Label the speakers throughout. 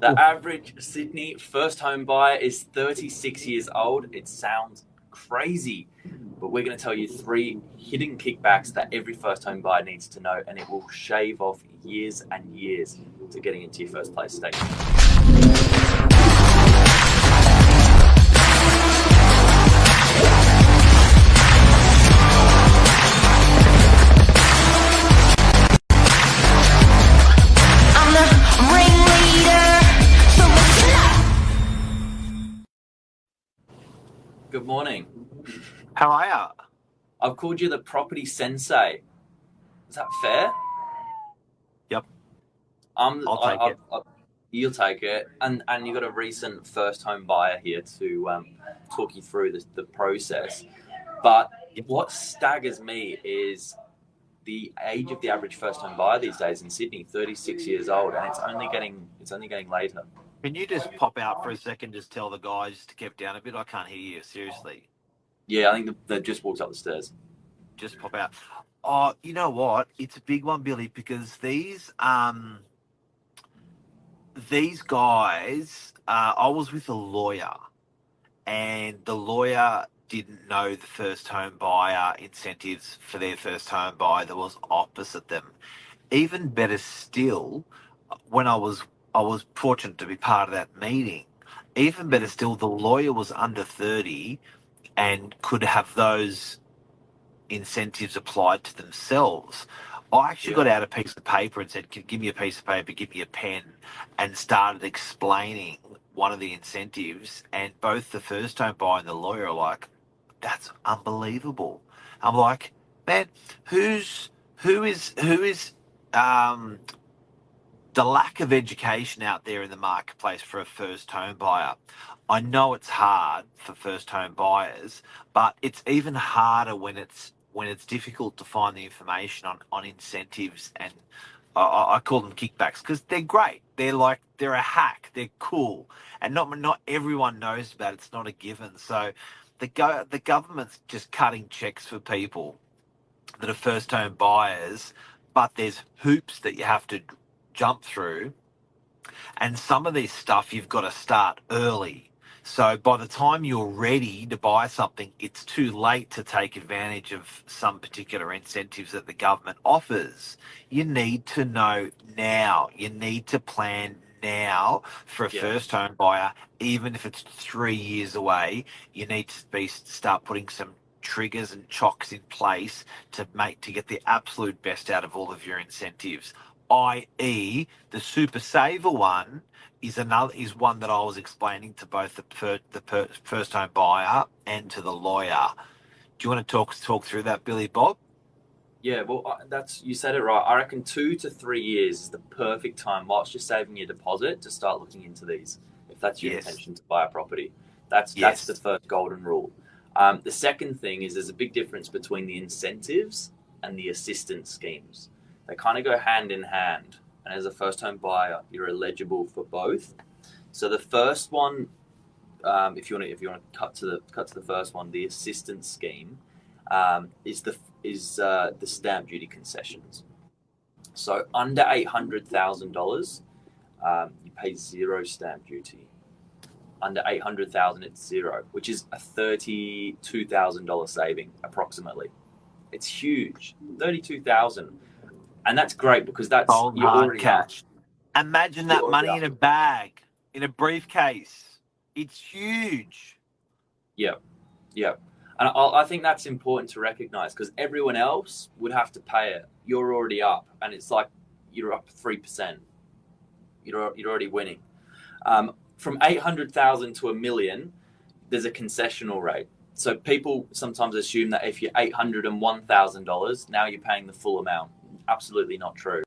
Speaker 1: The average Sydney first home buyer is 36 years old. It sounds crazy, but we're going to tell you 3 hidden kickbacks that every first home buyer needs to know, and it will shave off years and years to getting into your first place state. Good morning.
Speaker 2: How are ya?
Speaker 1: I've called you the property sensei. Is that fair?
Speaker 2: Yep. I'll take it.
Speaker 1: You'll take it. And you've got a recent first home buyer here to talk you through the process. But what staggers me is the age of the average first home buyer these days in Sydney, 36 years old, and it's only getting later.
Speaker 2: Can you just pop out for a second, just tell the guys to keep down a bit? I can't hear you, seriously.
Speaker 1: Yeah, I think they've just walked up the stairs.
Speaker 2: Just pop out. Oh, you know what? It's a big one, Billy, because these guys, I was with a lawyer, and the lawyer didn't know the first home buyer incentives for their first home buyer that was opposite them. Even better still, when I was fortunate to be part of that meeting. Even better still, the lawyer was under 30 and could have those incentives applied to themselves. I actually got out a piece of paper and said, give me a piece of paper, give me a pen, and started explaining one of the incentives. And both the first home buyer and the lawyer are like, that's unbelievable. I'm like, man, who is the lack of education out there in the marketplace for a first home buyer. I know it's hard for first home buyers, but it's even harder when it's difficult to find the information on incentives, and I call them kickbacks because they're great. They're a hack. They're cool, and not everyone knows about it. It's not a given. So the government's just cutting checks for people that are first home buyers, but there's hoops that you have to jump through, and some of this stuff you've got to start early. So by the time you're ready to buy something, it's too late to take advantage of some particular incentives that the government offers. You need to know now. You need to plan now for a first home buyer, even if it's 3 years away. You need to start putting some triggers and chocks in place to get the absolute best out of all of your incentives. I.e., the super saver one is one that I was explaining to both the first home buyer and to the lawyer. Do you want to talk through that, Billy Bob?
Speaker 1: Yeah, well, you said it right. I reckon 2 to 3 years is the perfect time whilst you're saving your deposit to start looking into these. If that's your intention to buy a property, that's the first golden rule. The second thing is there's a big difference between the incentives and the assistance schemes. They kind of go hand in hand, and as a first home buyer, you're eligible for both. So the first one, if you want to cut to the first one, the assistance scheme is the stamp duty concessions. So under $800,000, you pay 0 stamp duty. Under $800,000, it's 0, which is a $32,000 saving approximately. It's huge, $32,000. And that's great because that's
Speaker 2: you already cash. Imagine that money in a bag, in a briefcase. It's huge.
Speaker 1: Yeah. And I think that's important to recognize because everyone else would have to pay it. You're already up, and it's like you're up 3%. You're already winning. From $800,000 to $1 million, there's a concessional rate. So people sometimes assume that if you're $801,000, now you're paying the full amount. Absolutely not true.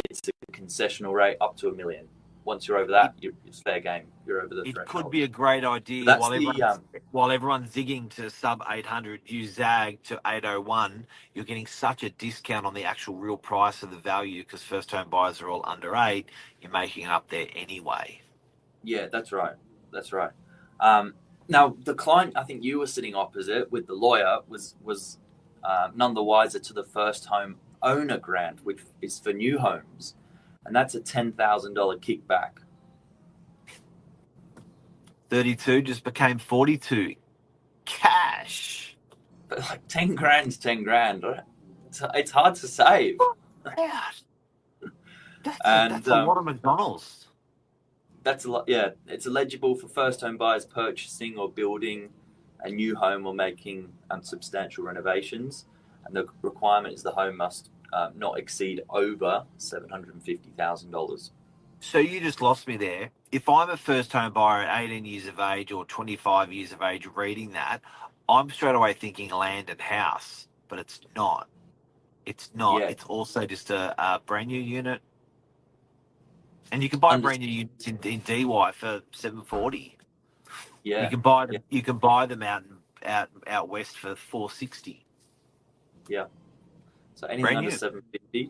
Speaker 1: It's a concessional rate up to $1 million. Once you're over that, it's fair game. You're over the threshold.
Speaker 2: It could be a great idea while everyone's zigging to sub 800, you zag to 801. You're getting such a discount on the actual real price of the value because first home buyers are all under 8. You're making it up there anyway.
Speaker 1: Yeah, that's right. Now, the client, I think you were sitting opposite with the lawyer, was none the wiser to the first home owner grant, which is for new homes. and that's a $10,000 kickback.
Speaker 2: 32 just became 42. Cash.
Speaker 1: But like 10 grand's 10 grand. Right? It's hard to save.
Speaker 2: Yeah. That's
Speaker 1: And
Speaker 2: a lot of McDonald's.
Speaker 1: that's a lot. Yeah, it's eligible for first home buyers purchasing or building a new home or making substantial renovations. And the requirement is the home must not exceed over $750,000.
Speaker 2: So you just lost me there. If I'm a first home buyer at 18 years of age or 25 years of age reading that, I'm straight away thinking land and house, but it's not. It's not.
Speaker 1: Yeah.
Speaker 2: It's also just a brand new unit. And you can buy brand new units in DY for $740.
Speaker 1: Yeah.
Speaker 2: You can buy them. Yeah. You can buy them out west for $460.
Speaker 1: Yeah. So anything
Speaker 2: brand
Speaker 1: under
Speaker 2: new.
Speaker 1: $750.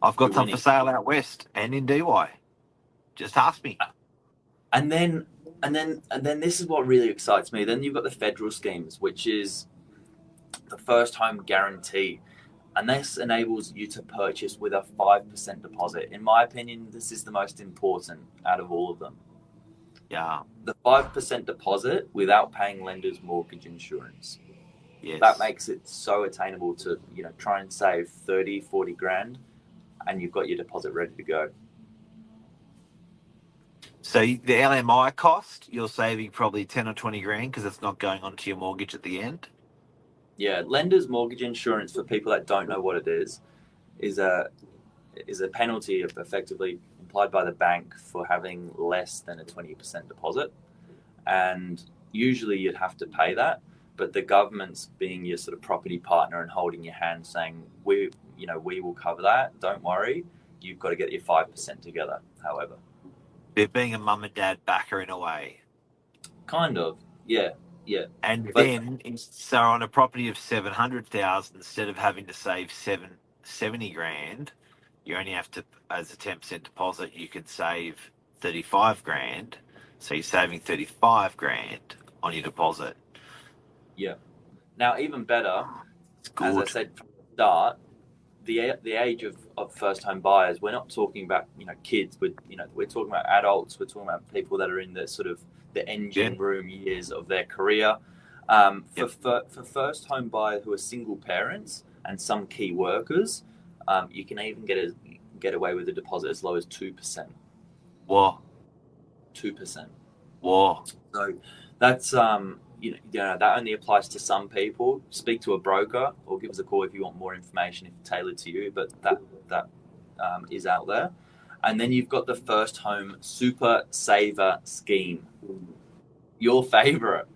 Speaker 2: I've got some for sale out west and in DY. Just ask me.
Speaker 1: And then this is what really excites me. Then you've got the federal schemes, which is the first home guarantee. And this enables you to purchase with a 5% deposit. In my opinion, this is the most important out of all of them.
Speaker 2: Yeah.
Speaker 1: The 5% deposit without paying lenders' mortgage insurance.
Speaker 2: Yes.
Speaker 1: That makes it so attainable to, try and save 30, 40 grand and you've got your deposit ready to go.
Speaker 2: So the LMI cost, you're saving probably 10 or 20 grand because it's not going onto your mortgage at the end.
Speaker 1: Yeah, lender's mortgage insurance, for people that don't know what it is a penalty effectively implied by the bank for having less than a 20% deposit. And usually you'd have to pay that, but the government's being your sort of property partner and holding your hand saying, we will cover that, don't worry, you've got to get your 5% together, however.
Speaker 2: They're being a mum and dad backer in a way.
Speaker 1: Kind of, yeah.
Speaker 2: And then, so on a property of 700,000, instead of having to save 70 grand, you only have to, as a 10% deposit, you could save 35 grand. So you're saving 35 grand on your deposit.
Speaker 1: Yeah. Now, even better, as I said from the start, the age of first home buyers, we're not talking about kids. We're talking about adults. We're talking about people that are in the sort of the engine room years of their career. For first home buyers who are single parents and some key workers, you can even get away with a deposit as low as 2%.
Speaker 2: Whoa.
Speaker 1: 2%.
Speaker 2: Whoa.
Speaker 1: So that's that only applies to some people. Speak to a broker or give us a call if you want more information, if tailored to you. But that is out there. And then you've got the first home super saver scheme. Your favorite.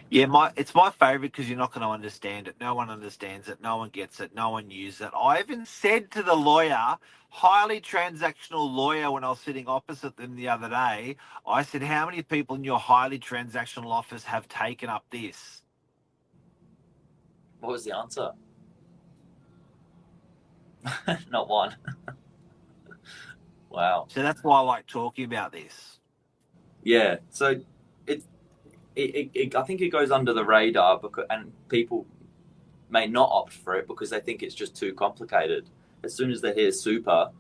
Speaker 2: Yeah, it's my favorite because you're not going to understand it. No one understands it. No one gets it. No one uses it. I even said to the lawyer, highly transactional lawyer, when I was sitting opposite them the other day, I said, how many people in your highly transactional office have taken up this?
Speaker 1: What was the answer? Not one. Wow.
Speaker 2: So that's why I like talking about this.
Speaker 1: Yeah. So I think it goes under the radar and people may not opt for it because they think it's just too complicated. As soon as they hear super,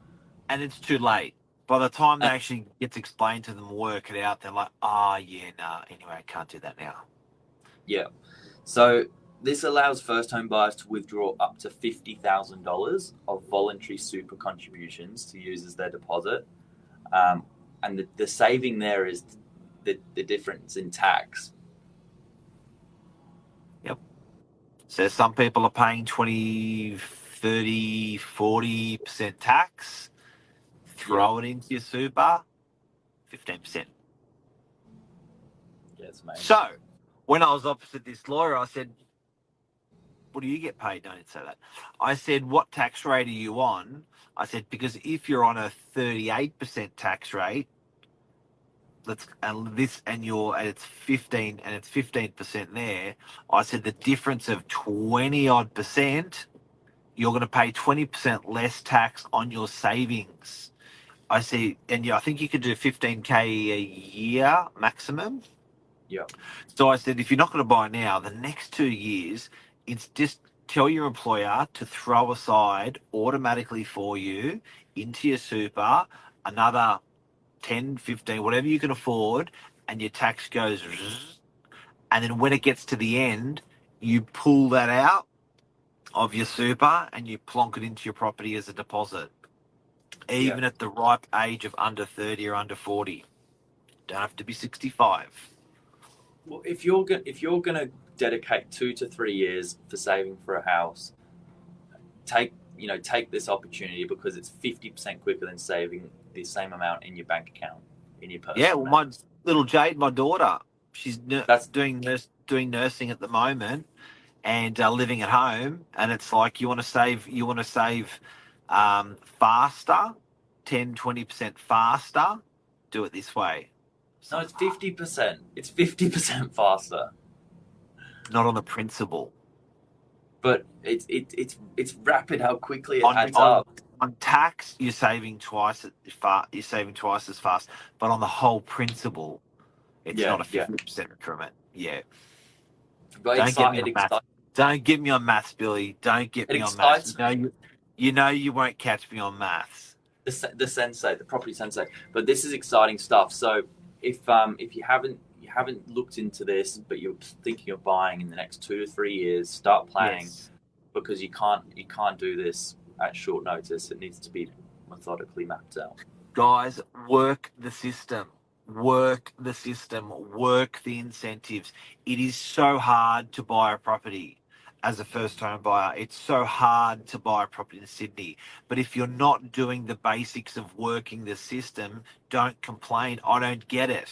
Speaker 2: and it's too late. By the time that actually gets explained to them, work it out, they're like, anyway, I can't do that now. Yeah.
Speaker 1: So this allows first home buyers to withdraw up to $50,000 of voluntary super contributions to use as their deposit. And the saving there is the difference in tax.
Speaker 2: Yep. So some people are paying 20, 30, 40% tax. Throw it into your super, 15%.
Speaker 1: Yeah, it's amazing.
Speaker 2: So when I was opposite this lawyer, I said, what do you get paid? Don't say that. I said, what tax rate are you on? I said, because if you're on a 38% tax rate, it's 15% there. I said the difference of 20 odd percent, you're going to pay 20% less tax on your savings. I see, and I think you could do 15K a year maximum.
Speaker 1: Yeah.
Speaker 2: So I said, if you're not going to buy now, the next 2 years, it's just tell your employer to throw aside automatically for you into your super another 10, 15, whatever you can afford, and your tax goes zzz, and then when it gets to the end, you pull that out of your super and you plonk it into your property as a deposit, even
Speaker 1: Yeah.
Speaker 2: at the ripe age of under 30 or under 40. Don't have to be 65.
Speaker 1: Well, if you're gonna dedicate 2 to 3 years for saving for a house, take this opportunity because it's 50% quicker than saving the same amount in your bank account, in your
Speaker 2: Yeah,
Speaker 1: personal
Speaker 2: well,
Speaker 1: name.
Speaker 2: my little Jade, my daughter, she's
Speaker 1: That's
Speaker 2: doing nursing at the moment, and living at home, and it's like you want to save faster, 10-20% faster, do it this way.
Speaker 1: no, it's 50%. It's 50% faster.
Speaker 2: Not on the principle.
Speaker 1: But it's rapid how quickly it
Speaker 2: On
Speaker 1: adds
Speaker 2: on
Speaker 1: up.
Speaker 2: on tax, you're saving twice as fast, but on the whole principle, it's
Speaker 1: Yeah,
Speaker 2: not a
Speaker 1: yeah.
Speaker 2: 50% increment. Yeah.
Speaker 1: But
Speaker 2: Don't get me
Speaker 1: it
Speaker 2: on maths.
Speaker 1: excites
Speaker 2: Don't get me on maths, Billy. Don't get
Speaker 1: it
Speaker 2: me on maths.
Speaker 1: excites me.
Speaker 2: You know you won't catch me on maths.
Speaker 1: The sensei, the property sensei. But this is exciting stuff. So if you haven't looked into this, but you're thinking of buying in the next 2 to 3 years, start planning
Speaker 2: Yes.
Speaker 1: because you can't do this at short notice. It needs to be methodically mapped out.
Speaker 2: Guys, work the system. Work the system. Work the incentives. It is so hard to buy a property as a first home buyer. It's so hard to buy a property in Sydney. But if you're not doing the basics of working the system, don't complain. I don't get it.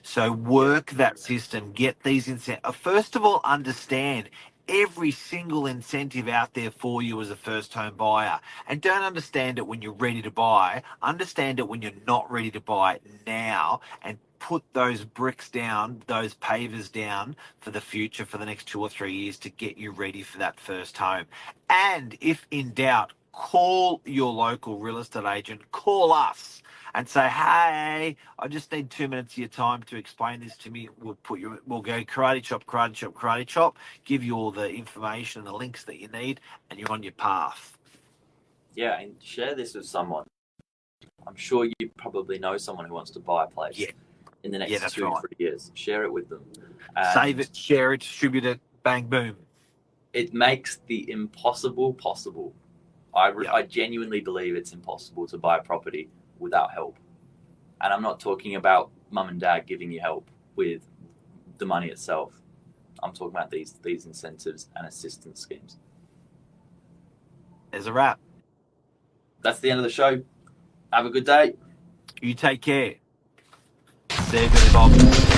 Speaker 2: So work that system, get these incentives. First of all, understand every single incentive out there for you as a first home buyer. And don't understand it when you're ready to buy. Understand it when you're not ready to buy now, and put those bricks down, those pavers down for the future, for the next 2 or 3 years, to get you ready for that first home. And if in doubt, call your local real estate agent, call us and say, hey, I just need 2 minutes of your time to explain this to me. We'll go karate chop, give you all the information and the links that you need, and you're on your path.
Speaker 1: Yeah, and share this with someone. I'm sure you probably know someone who wants to buy a place in the next
Speaker 2: that's
Speaker 1: 2
Speaker 2: right.
Speaker 1: to 3 years. Share it with them.
Speaker 2: Save it, share it, distribute it, bang, boom.
Speaker 1: It makes the impossible possible. I genuinely believe it's impossible to buy a property without help. And I'm not talking about mum and dad giving you help with the money itself. I'm talking about these incentives and assistance schemes.
Speaker 2: There's a wrap.
Speaker 1: That's the end of the show. Have a good day.
Speaker 2: You take care. See you, Billy Bob.